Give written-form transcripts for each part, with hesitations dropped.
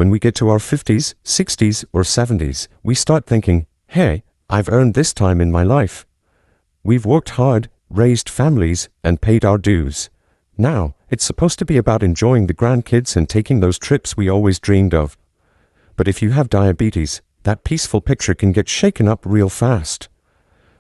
When we get to our 50s, 60s, or 70s, we start thinking, hey, I've earned this time in my life. We've worked hard, raised families, and paid our dues. Now, it's supposed to be about enjoying the grandkids and taking those trips we always dreamed of. But if you have diabetes, that peaceful picture can get shaken up real fast.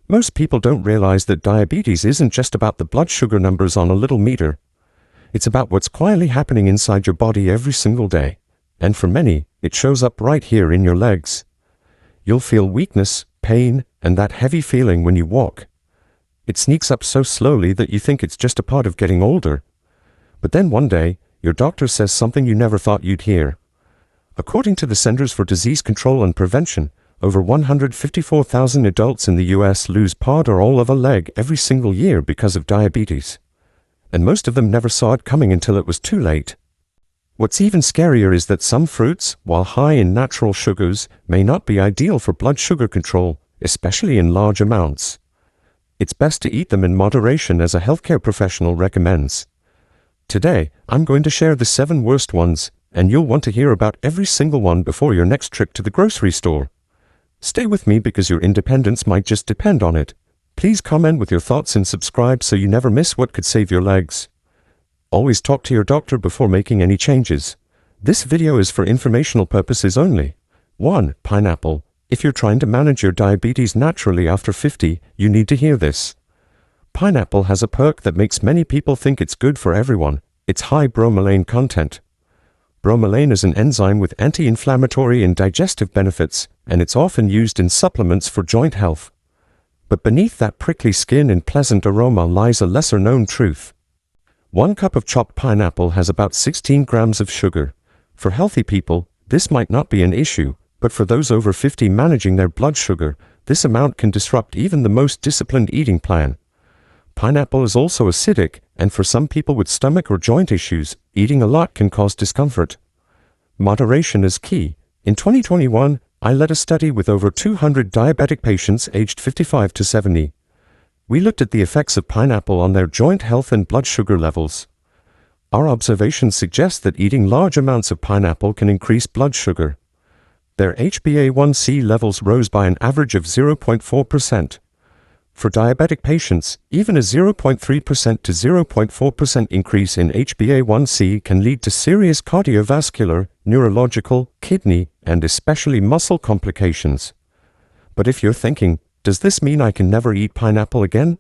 Most people don't realize that diabetes isn't just about the blood sugar numbers on a little meter. It's about what's quietly happening inside your body every single day. And for many, it shows up right here in your legs. You'll feel weakness, pain, and that heavy feeling when you walk. It sneaks up so slowly that you think it's just a part of getting older. But then one day, your doctor says something you never thought you'd hear. According to the Centers for Disease Control and Prevention, over 154,000 adults in the US lose part or all of a leg every single year because of diabetes. And most of them never saw it coming until it was too late. What's even scarier is that some fruits, while high in natural sugars, may not be ideal for blood sugar control, especially in large amounts. It's best to eat them in moderation, as a healthcare professional recommends. Today, I'm going to share the 7 worst ones, and you'll want to hear about every single one before your next trip to the grocery store. Stay with me because your independence might just depend on it. Please comment with your thoughts and subscribe so you never miss what could save your legs. Always talk to your doctor before making any changes. This video is for informational purposes only. 1. Pineapple. If you're trying to manage your diabetes naturally after 50, you need to hear this. Pineapple has a perk that makes many people think it's good for everyone. It's high bromelain content. Bromelain is an enzyme with anti-inflammatory and digestive benefits, and it's often used in supplements for joint health. But beneath that prickly skin and pleasant aroma lies a lesser-known truth. 1 cup of chopped pineapple has about 16 grams of sugar. For healthy people, this might not be an issue, but for those over 50 managing their blood sugar, this amount can disrupt even the most disciplined eating plan. Pineapple is also acidic, and for some people with stomach or joint issues, eating a lot can cause discomfort. Moderation is key. In 2021, I led a study with over 200 diabetic patients aged 55 to 70. We looked at the effects of pineapple on their joint health and blood sugar levels. Our observations suggest that eating large amounts of pineapple can increase blood sugar. Their HbA1c levels rose by an average of 0.4%. For diabetic patients, even a 0.3% to 0.4% increase in HbA1c can lead to serious cardiovascular, neurological, kidney, and especially muscle complications. But if you're thinking, does this mean I can never eat pineapple again?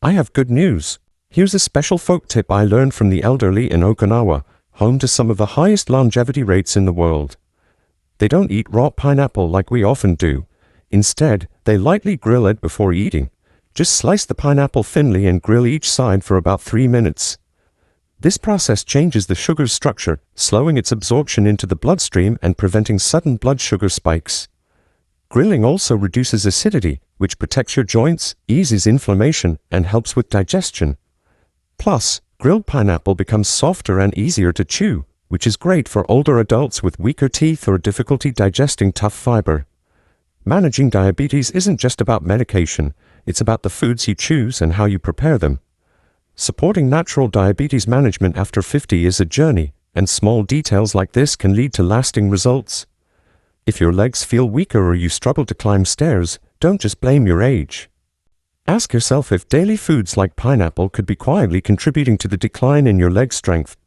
I have good news. Here's a special folk tip I learned from the elderly in Okinawa, home to some of the highest longevity rates in the world. They don't eat raw pineapple like we often do. Instead, they lightly grill it before eating. Just slice the pineapple thinly and grill each side for about 3 minutes. This process changes the sugar's structure, slowing its absorption into the bloodstream and preventing sudden blood sugar spikes. Grilling also reduces acidity, which protects your joints, eases inflammation, and helps with digestion. Plus, grilled pineapple becomes softer and easier to chew, which is great for older adults with weaker teeth or difficulty digesting tough fiber. Managing diabetes isn't just about medication, it's about the foods you choose and how you prepare them. Supporting natural diabetes management after 50 is a journey, and small details like this can lead to lasting results. If your legs feel weaker or you struggle to climb stairs, don't just blame your age. Ask yourself if daily foods like pineapple could be quietly contributing to the decline in your leg strength.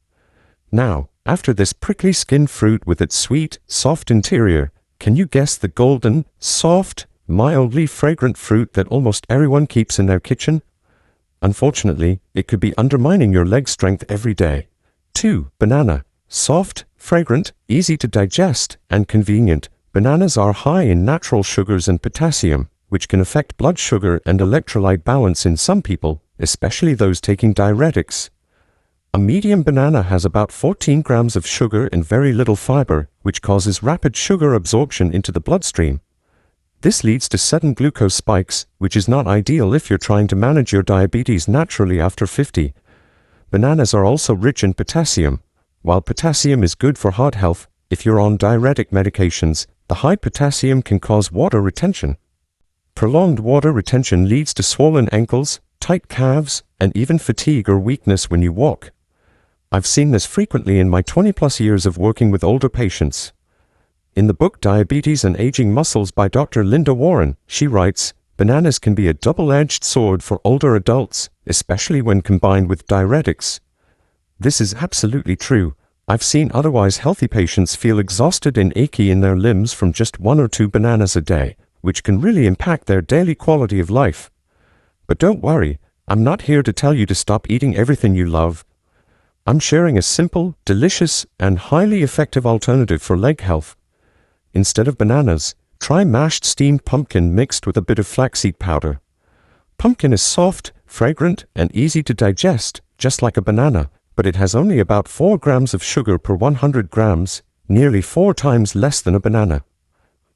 Now, after this prickly skinned fruit with its sweet, soft interior, can you guess the golden, soft, mildly fragrant fruit that almost everyone keeps in their kitchen? Unfortunately, it could be undermining your leg strength every day. 2. Banana. Soft, fragrant, easy to digest, and convenient. Bananas are high in natural sugars and potassium, which can affect blood sugar and electrolyte balance in some people, especially those taking diuretics. A medium banana has about 14 grams of sugar and very little fiber, which causes rapid sugar absorption into the bloodstream. This leads to sudden glucose spikes, which is not ideal if you're trying to manage your diabetes naturally after 50. Bananas are also rich in potassium. While potassium is good for heart health, if you're on diuretic medications, the high potassium can cause water retention. Prolonged water retention leads to swollen ankles, tight calves, and even fatigue or weakness when you walk. I've seen this frequently in my 20-plus years of working with older patients. In the book Diabetes and Aging Muscles by Dr. Linda Warren, she writes, "Bananas can be a double-edged sword for older adults, especially when combined with diuretics." This is absolutely true. I've seen otherwise healthy patients feel exhausted and achy in their limbs from just 1 or 2 bananas a day, which can really impact their daily quality of life. But don't worry, I'm not here to tell you to stop eating everything you love. I'm sharing a simple, delicious, and highly effective alternative for leg health. Instead of bananas, try mashed steamed pumpkin mixed with a bit of flaxseed powder. Pumpkin is soft, fragrant, and easy to digest, just like a banana, but it has only about 4 grams of sugar per 100 grams, nearly 4 times less than a banana.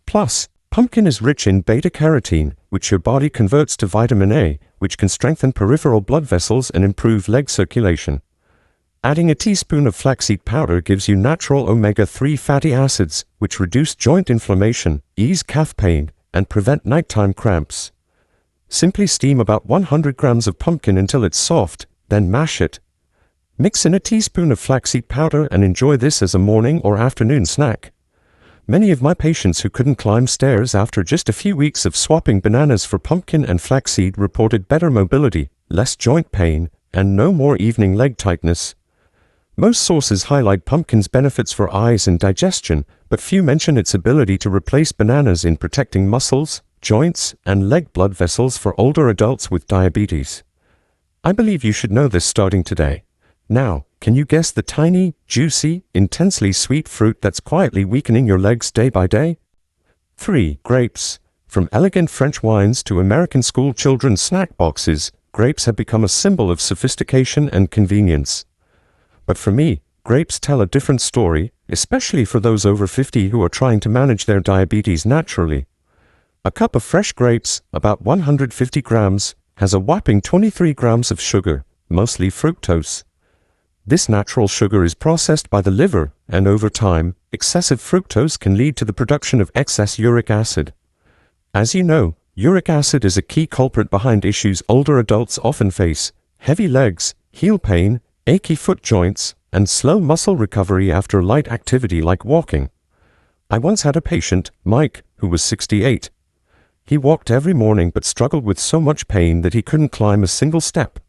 Plus, pumpkin is rich in beta-carotene, which your body converts to vitamin A, which can strengthen peripheral blood vessels and improve leg circulation. Adding a teaspoon of flaxseed powder gives you natural omega-3 fatty acids, which reduce joint inflammation, ease calf pain, and prevent nighttime cramps. Simply steam about 100 grams of pumpkin until it's soft, then mash it. Mix in a teaspoon of flaxseed powder and enjoy this as a morning or afternoon snack. Many of my patients who couldn't climb stairs after just a few weeks of swapping bananas for pumpkin and flaxseed reported better mobility, less joint pain, and no more evening leg tightness. Most sources highlight pumpkin's benefits for eyes and digestion, but few mention its ability to replace bananas in protecting muscles, joints, and leg blood vessels for older adults with diabetes. I believe you should know this starting today. Now, can you guess the tiny, juicy, intensely sweet fruit that's quietly weakening your legs day by day? 3. Grapes. From elegant French wines to American school children's snack boxes, grapes have become a symbol of sophistication and convenience. But for me, grapes tell a different story, especially for those over 50 who are trying to manage their diabetes naturally. A cup of fresh grapes, about 150 grams, has a whopping 23 grams of sugar, mostly fructose. This natural sugar is processed by the liver, and over time, excessive fructose can lead to the production of excess uric acid. As you know, uric acid is a key culprit behind issues older adults often face: heavy legs, heel pain, achy foot joints, and slow muscle recovery after light activity like walking. I once had a patient, Mike, who was 68. He walked every morning but struggled with so much pain that he couldn't climb a single step.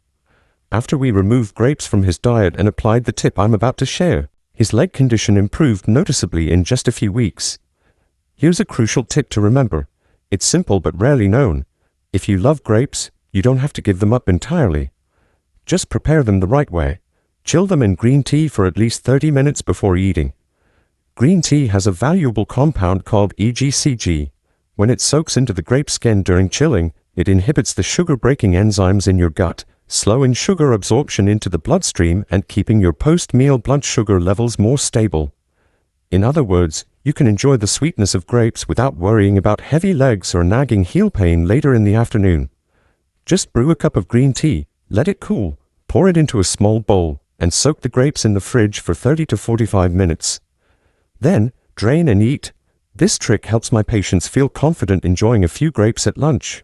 After we removed grapes from his diet and applied the tip I'm about to share, his leg condition improved noticeably in just a few weeks. Here's a crucial tip to remember. It's simple but rarely known. If you love grapes, you don't have to give them up entirely. Just prepare them the right way. Chill them in green tea for at least 30 minutes before eating. Green tea has a valuable compound called EGCG. When it soaks into the grape skin during chilling, it inhibits the sugar-breaking enzymes in your gut, slowing sugar absorption into the bloodstream and keeping your post-meal blood sugar levels more stable. In other words, you can enjoy the sweetness of grapes without worrying about heavy legs or nagging heel pain later in the afternoon. Just brew a cup of green tea, let it cool, pour it into a small bowl, and soak the grapes in the fridge for 30 to 45 minutes. Then, drain and eat. This trick helps my patients feel confident enjoying a few grapes at lunch.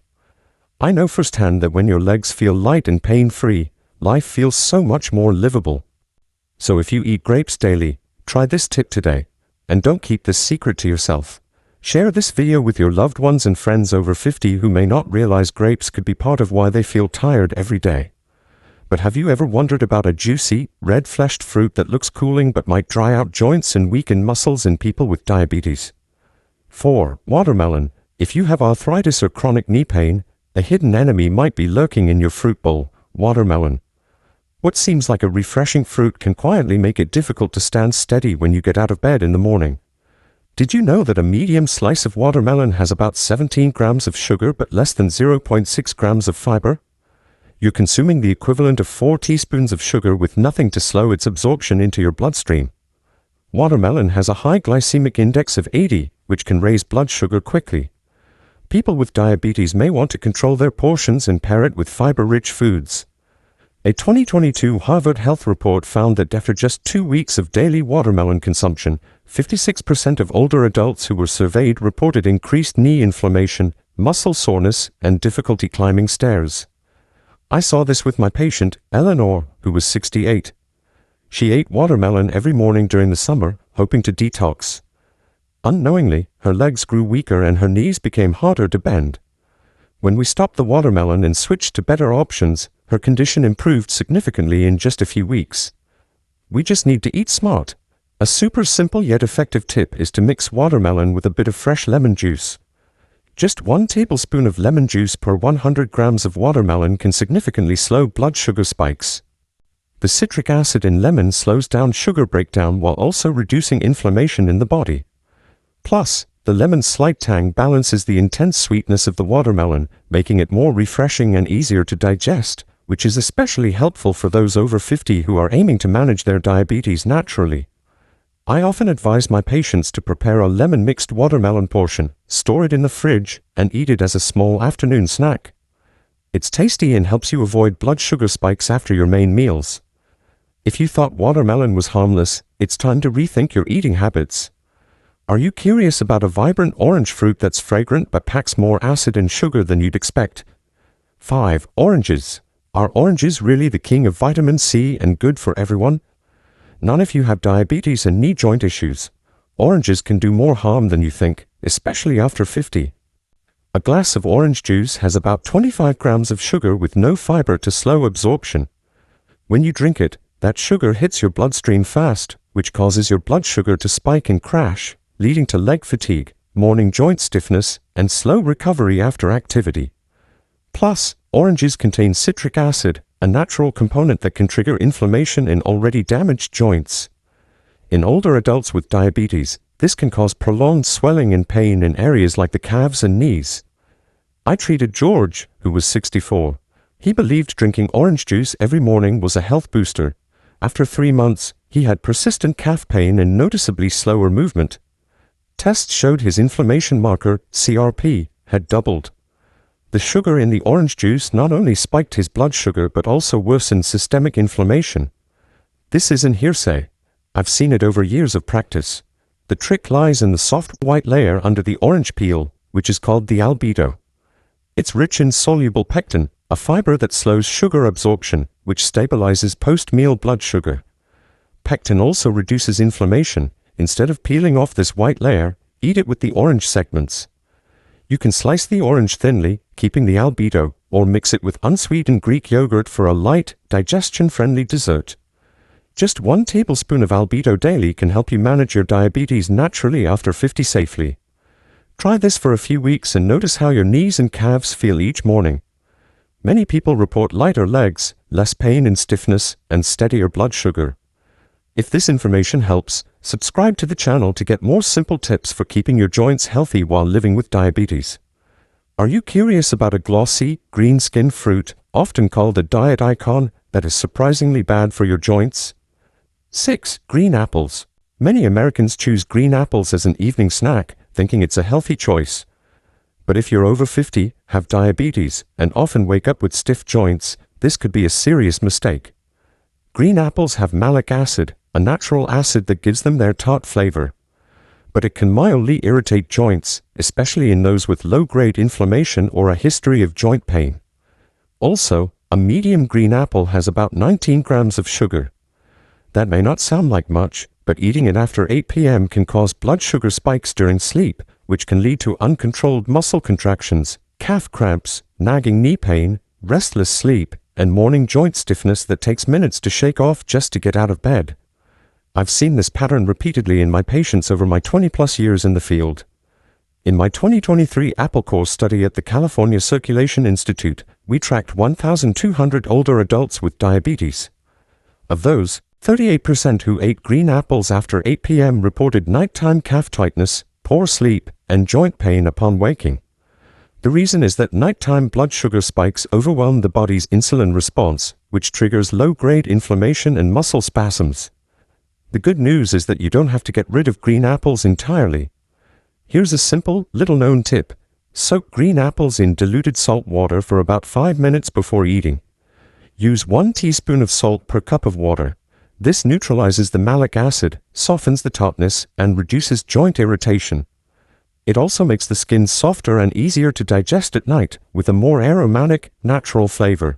I know firsthand that when your legs feel light and pain-free, life feels so much more livable. So if you eat grapes daily, try this tip today. And don't keep this secret to yourself. Share this video with your loved ones and friends over 50 who may not realize grapes could be part of why they feel tired every day. But have you ever wondered about a juicy, red-fleshed fruit that looks cooling but might dry out joints and weaken muscles in people with diabetes? 4. Watermelon. If you have arthritis or chronic knee pain, a hidden enemy might be lurking in your fruit bowl: watermelon. What seems like a refreshing fruit can quietly make it difficult to stand steady when you get out of bed in the morning. Did you know that a medium slice of watermelon has about 17 grams of sugar but less than 0.6 grams of fiber? You're consuming the equivalent of 4 teaspoons of sugar with nothing to slow its absorption into your bloodstream. Watermelon has a high glycemic index of 80, which can raise blood sugar quickly. People with diabetes may want to control their portions and pair it with fiber-rich foods. A 2022 Harvard Health report found that after just 2 weeks of daily watermelon consumption, 56% of older adults who were surveyed reported increased knee inflammation, muscle soreness, and difficulty climbing stairs. I saw this with my patient, Eleanor, who was 68. She ate watermelon every morning during the summer, hoping to detox. Unknowingly, her legs grew weaker and her knees became harder to bend. When we stopped the watermelon and switched to better options, her condition improved significantly in just a few weeks. We just need to eat smart. A super simple yet effective tip is to mix watermelon with a bit of fresh lemon juice. Just 1 tablespoon of lemon juice per 100 grams of watermelon can significantly slow blood sugar spikes. The citric acid in lemon slows down sugar breakdown while also reducing inflammation in the body. Plus, the lemon's slight tang balances the intense sweetness of the watermelon, making it more refreshing and easier to digest, which is especially helpful for those over 50 who are aiming to manage their diabetes naturally. I often advise my patients to prepare a lemon-mixed watermelon portion, store it in the fridge, and eat it as a small afternoon snack. It's tasty and helps you avoid blood sugar spikes after your main meals. If you thought watermelon was harmless, it's time to rethink your eating habits. Are you curious about a vibrant orange fruit that's fragrant but packs more acid and sugar than you'd expect? 5. Oranges. Are oranges really the king of vitamin C and good for everyone? None if you have diabetes and knee joint issues. Oranges can do more harm than you think, especially after 50. A glass of orange juice has about 25 grams of sugar with no fiber to slow absorption. When you drink it, that sugar hits your bloodstream fast, which causes your blood sugar to spike and crash, leading to leg fatigue, morning joint stiffness, and slow recovery after activity. Plus, oranges contain citric acid, a natural component that can trigger inflammation in already damaged joints. In older adults with diabetes, this can cause prolonged swelling and pain in areas like the calves and knees. I treated George, who was 64. He believed drinking orange juice every morning was a health booster. After 3 months, he had persistent calf pain and noticeably slower movement. Tests showed his inflammation marker, CRP, had doubled. The sugar in the orange juice not only spiked his blood sugar but also worsened systemic inflammation. This isn't hearsay. I've seen it over years of practice. The trick lies in the soft white layer under the orange peel, which is called the albedo. It's rich in soluble pectin, a fiber that slows sugar absorption, which stabilizes post-meal blood sugar. Pectin also reduces inflammation. Instead of peeling off this white layer, eat it with the orange segments. You can slice the orange thinly, keeping the albedo, or mix it with unsweetened Greek yogurt for a light, digestion-friendly dessert. Just 1 tablespoon of albedo daily can help you manage your diabetes naturally after 50 safely. Try this for a few weeks and notice how your knees and calves feel each morning. Many people report lighter legs, less pain and stiffness, and steadier blood sugar. If this information helps, subscribe to the channel to get more simple tips for keeping your joints healthy while living with diabetes. Are you curious about a glossy, green-skinned fruit, often called a diet icon, that is surprisingly bad for your joints? 6. Green apples. Many Americans choose green apples as an evening snack, thinking it's a healthy choice. But if you're over 50, have diabetes, and often wake up with stiff joints, this could be a serious mistake. Green apples have malic acid, a natural acid that gives them their tart flavor. But it can mildly irritate joints, especially in those with low-grade inflammation or a history of joint pain. Also, a medium green apple has about 19 grams of sugar. That may not sound like much, but eating it after 8 p.m. can cause blood sugar spikes during sleep, which can lead to uncontrolled muscle contractions, calf cramps, nagging knee pain, restless sleep, and morning joint stiffness that takes minutes to shake off just to get out of bed. I've seen this pattern repeatedly in my patients over my 20-plus years in the field. In my 2023 Apple Course study at the California Circulation Institute, we tracked 1,200 older adults with diabetes. Of those, 38% who ate green apples after 8 p.m. reported nighttime calf tightness, poor sleep, and joint pain upon waking. The reason is that nighttime blood sugar spikes overwhelm the body's insulin response, which triggers low-grade inflammation and muscle spasms. The good news is that you don't have to get rid of green apples entirely. Here's a simple, little-known tip. Soak green apples in diluted salt water for about 5 minutes before eating. Use 1 teaspoon of salt per cup of water. This neutralizes the malic acid, softens the tautness, and reduces joint irritation. It also makes the skin softer and easier to digest at night, with a more aromatic, natural flavor.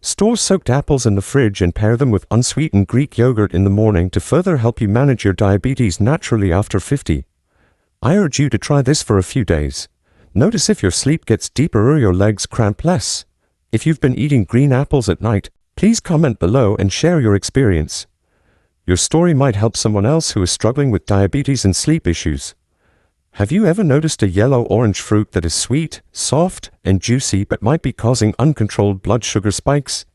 Store soaked apples in the fridge and pair them with unsweetened Greek yogurt in the morning to further help you manage your diabetes naturally after 50. I urge you to try this for a few days. Notice if your sleep gets deeper or your legs cramp less. If you've been eating green apples at night, please comment below and share your experience. Your story might help someone else who is struggling with diabetes and sleep issues. Have you ever noticed a yellow-orange fruit that is sweet, soft, and juicy but might be causing uncontrolled blood sugar spikes?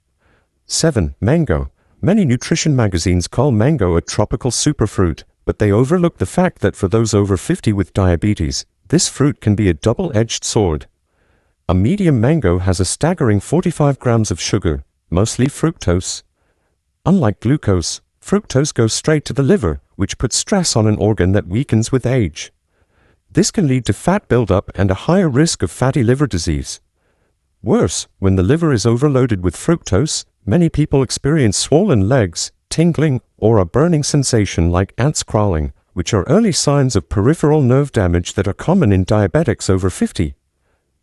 7. Mango. Many nutrition magazines call mango a tropical superfruit, but they overlook the fact that for those over 50 with diabetes, this fruit can be a double-edged sword. A medium mango has a staggering 45 grams of sugar, mostly fructose. Unlike glucose, fructose goes straight to the liver, which puts stress on an organ that weakens with age. This can lead to fat buildup and a higher risk of fatty liver disease. Worse, when the liver is overloaded with fructose, many people experience swollen legs, tingling, or a burning sensation like ants crawling, which are early signs of peripheral nerve damage that are common in diabetics over 50.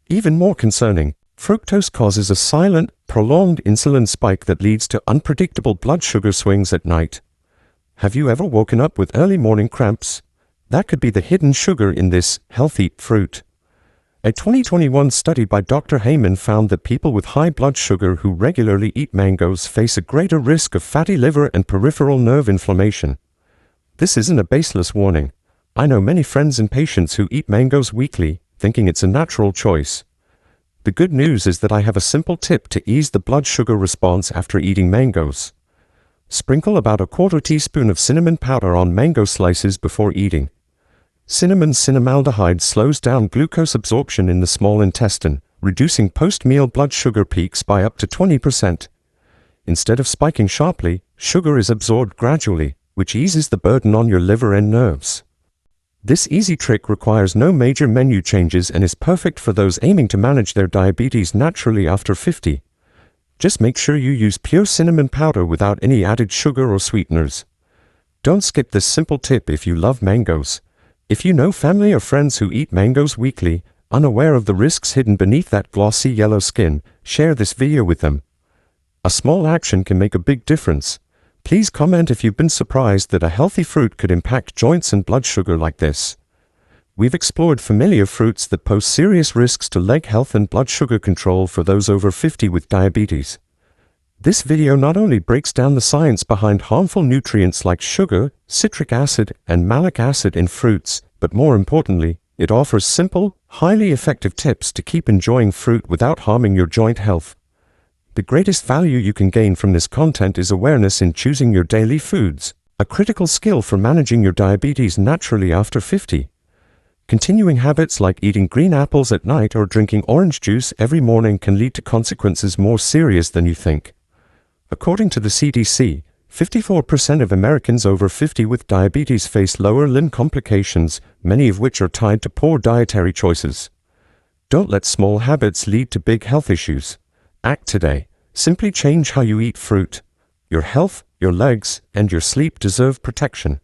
Even more concerning, fructose causes a silent, prolonged insulin spike that leads to unpredictable blood sugar swings at night. Have you ever woken up with early morning cramps? That could be the hidden sugar in this healthy fruit. A 2021 study by Dr. Heyman found that people with high blood sugar who regularly eat mangoes face a greater risk of fatty liver and peripheral nerve inflammation. This isn't a baseless warning. I know many friends and patients who eat mangoes weekly, thinking it's a natural choice. The good news is that I have a simple tip to ease the blood sugar response after eating mangoes. Sprinkle about a quarter teaspoon of cinnamon powder on mango slices before eating. Cinnamon cinnamaldehyde slows down glucose absorption in the small intestine, reducing post-meal blood sugar peaks by up to 20%. Instead of spiking sharply, sugar is absorbed gradually, which eases the burden on your liver and nerves. This easy trick requires no major menu changes and is perfect for those aiming to manage their diabetes naturally after 50. Just make sure you use pure cinnamon powder without any added sugar or sweeteners. Don't skip this simple tip if you love mangoes. If you know family or friends who eat mangoes weekly, unaware of the risks hidden beneath that glossy yellow skin, share this video with them. A small action can make a big difference. Please comment if you've been surprised that a healthy fruit could impact joints and blood sugar like this. We've explored familiar fruits that pose serious risks to leg health and blood sugar control for those over 50 with diabetes. This video not only breaks down the science behind harmful nutrients like sugar, citric acid, and malic acid in fruits, but more importantly, it offers simple, highly effective tips to keep enjoying fruit without harming your joint health. The greatest value you can gain from this content is awareness in choosing your daily foods, a critical skill for managing your diabetes naturally after 50. Continuing habits like eating green apples at night or drinking orange juice every morning can lead to consequences more serious than you think. According to the CDC, 54% of Americans over 50 with diabetes face lower limb complications, many of which are tied to poor dietary choices. Don't let small habits lead to big health issues. Act today. Simply change how you eat fruit. Your health, your legs, and your sleep deserve protection.